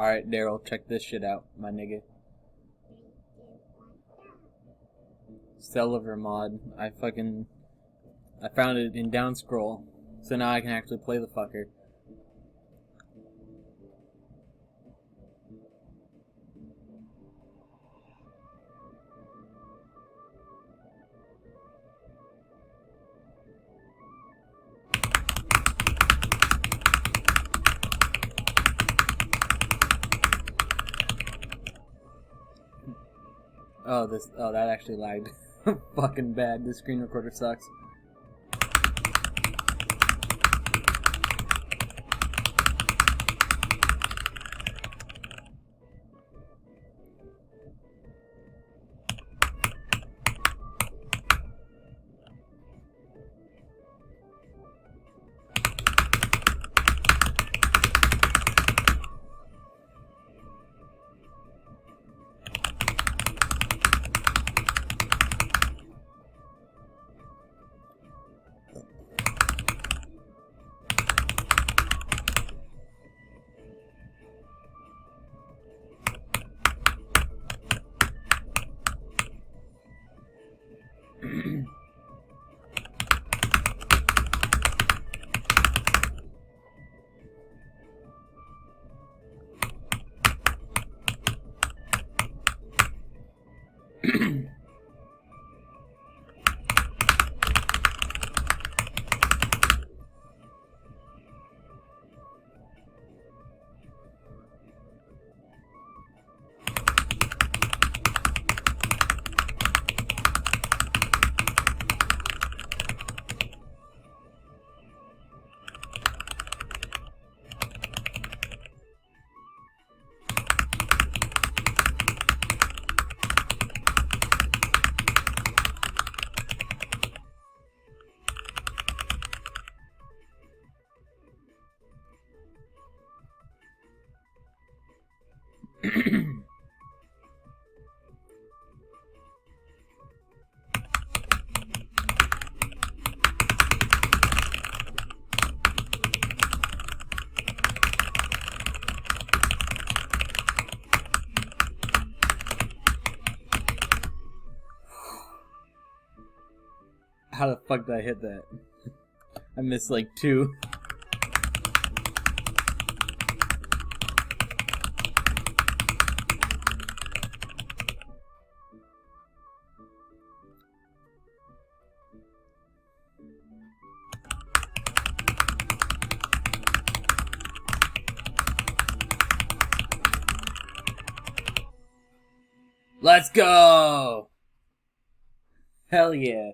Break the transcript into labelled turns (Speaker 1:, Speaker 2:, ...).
Speaker 1: Alright, Daryl, check this shit out, my nigga. Celliver mod. I found it in down scroll. So now I can actually play the fucker. Oh, that actually lagged. Fucking bad. This screen recorder sucks. How the fuck did I hit that? I missed like 2. Let's go! Hell yeah.